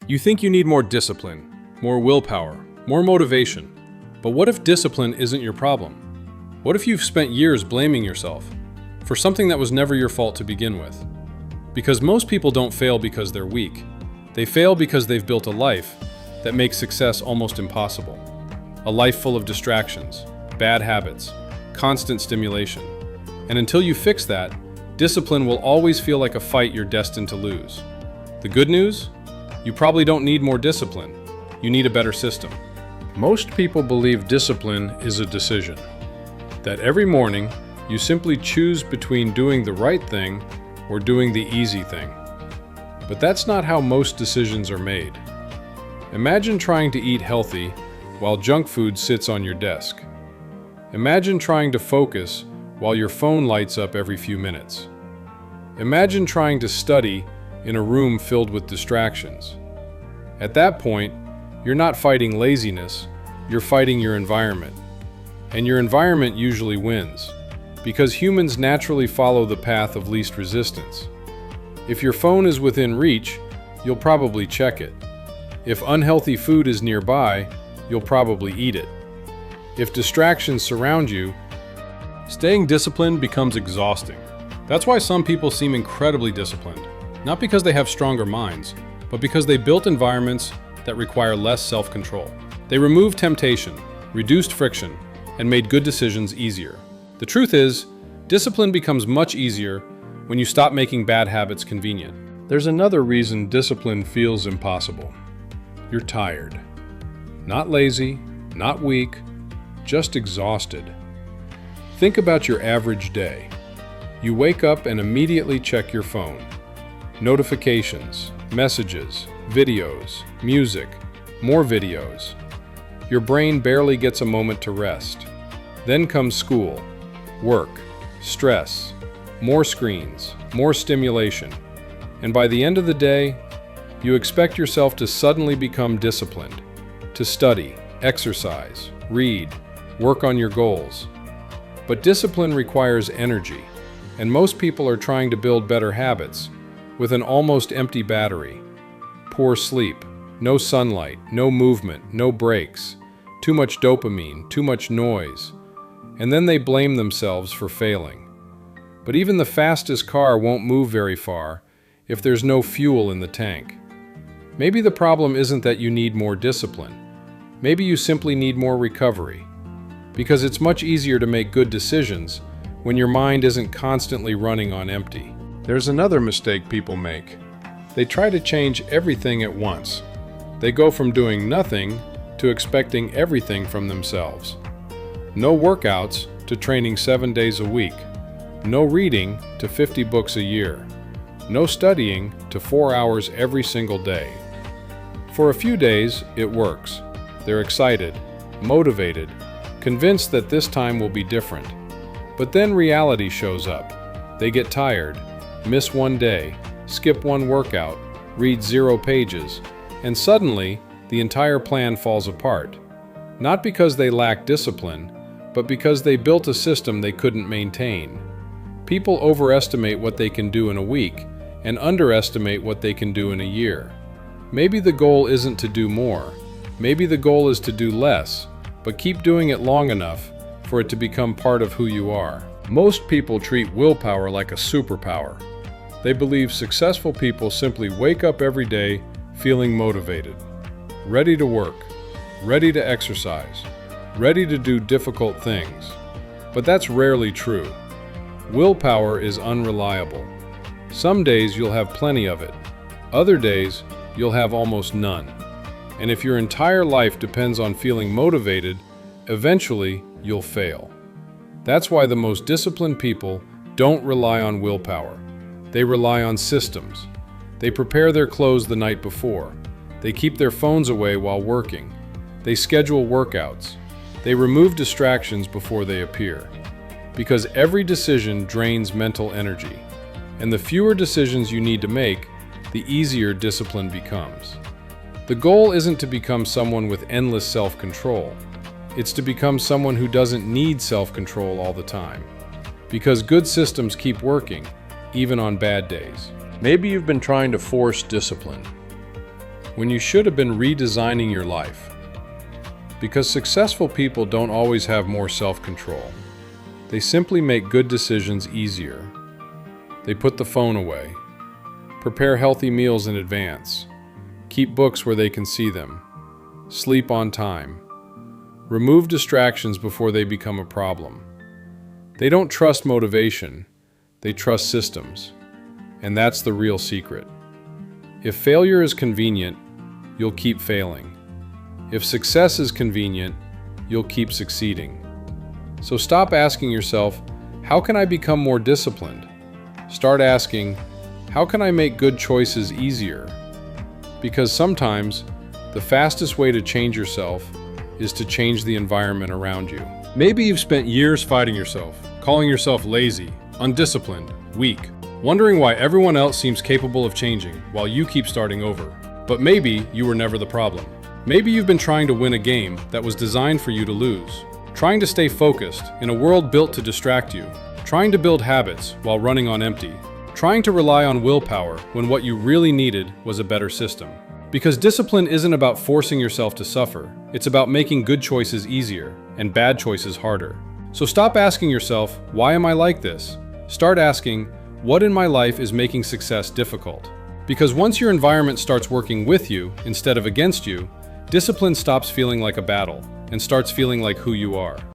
You think you need more discipline, more willpower, more motivation. But what if discipline isn't your problem? What if you've spent years blaming yourself for something that was never your fault to begin with? Because most people don't fail because they're weak. They fail because they've built a life that makes success almost impossible. A life full of distractions, bad habits, constant stimulation. And until you fix that, discipline will always feel like a fight you're destined to lose. The good news? You probably don't need more discipline. You need a better system. Most people believe discipline is a decision. That every morning, you simply choose between doing the right thing or doing the easy thing. But that's not how most decisions are made. Imagine trying to eat healthy while junk food sits on your desk. Imagine trying to focus while your phone lights up every few minutes. Imagine trying to study in a room filled with distractions. At that point, you're not fighting laziness, you're fighting your environment. And your environment usually wins, because humans naturally follow the path of least resistance. If your phone is within reach, you'll probably check it. If unhealthy food is nearby, you'll probably eat it. If distractions surround you, staying disciplined becomes exhausting. That's why some people seem incredibly disciplined, not because they have stronger minds, but because they built environments that require less self-control. They removed temptation, reduced friction, and made good decisions easier. The truth is, discipline becomes much easier when you stop making bad habits convenient. There's another reason discipline feels impossible. You're tired. Not lazy, not weak, just exhausted. Think about your average day. You wake up and immediately check your phone. Notifications, messages, videos, music, more videos. Your brain barely gets a moment to rest. Then comes school, work, stress, more screens, more stimulation. And by the end of the day, you expect yourself to suddenly become disciplined, to study, exercise, read, work on your goals. But discipline requires energy, and most people are trying to build better habits with an almost empty battery. Poor sleep, no sunlight, no movement, no breaks, too much dopamine, too much noise, and then they blame themselves for failing. But even the fastest car won't move very far if there's no fuel in the tank. Maybe the problem isn't that you need more discipline. Maybe you simply need more recovery. Because it's much easier to make good decisions when your mind isn't constantly running on empty. There's another mistake people make. They try to change everything at once. They go from doing nothing to expecting everything from themselves. No workouts to training 7 days a week. No reading to 50 books a year. No studying to 4 hours every single day. For a few days, it works. They're excited, motivated, convinced that this time will be different. But then reality shows up. They get tired, miss one day, skip one workout, read 0 pages, and suddenly the entire plan falls apart. Not because they lack discipline, but because they built a system they couldn't maintain. People overestimate what they can do in a week and underestimate what they can do in a year. Maybe the goal isn't to do more. Maybe the goal is to do less, but keep doing it long enough for it to become part of who you are. Most people treat willpower like a superpower. They believe successful people simply wake up every day feeling motivated, ready to work, ready to exercise, ready to do difficult things. But that's rarely true. Willpower is unreliable. Some days you'll have plenty of it. Other days you'll have almost none. And if your entire life depends on feeling motivated, eventually you'll fail. That's why the most disciplined people don't rely on willpower. They rely on systems. They prepare their clothes the night before. They keep their phones away while working. They schedule workouts. They remove distractions before they appear. Because every decision drains mental energy. And the fewer decisions you need to make, the easier discipline becomes. The goal isn't to become someone with endless self-control. It's to become someone who doesn't need self-control all the time. Because good systems keep working, even on bad days. Maybe you've been trying to force discipline. when you should have been redesigning your life. Because successful people don't always have more self-control. They simply make good decisions easier. They put the phone away, prepare healthy meals in advance, keep books where they can see them, sleep on time, remove distractions before they become a problem. They don't trust motivation, they trust systems. And that's the real secret. If failure is convenient, you'll keep failing. If success is convenient, you'll keep succeeding. So stop asking yourself, how can I become more disciplined? Start asking, how can I make good choices easier? Because sometimes, the fastest way to change yourself is to change the environment around you. Maybe you've spent years fighting yourself, calling yourself lazy, undisciplined, weak, wondering why everyone else seems capable of changing while you keep starting over. But maybe you were never the problem. Maybe you've been trying to win a game that was designed for you to lose, trying to stay focused in a world built to distract you, trying to build habits while running on empty, trying to rely on willpower when what you really needed was a better system. Because discipline isn't about forcing yourself to suffer, it's about making good choices easier and bad choices harder. So stop asking yourself, why am I like this? Start asking, what in my life is making success difficult? Because once your environment starts working with you instead of against you, discipline stops feeling like a battle and starts feeling like who you are.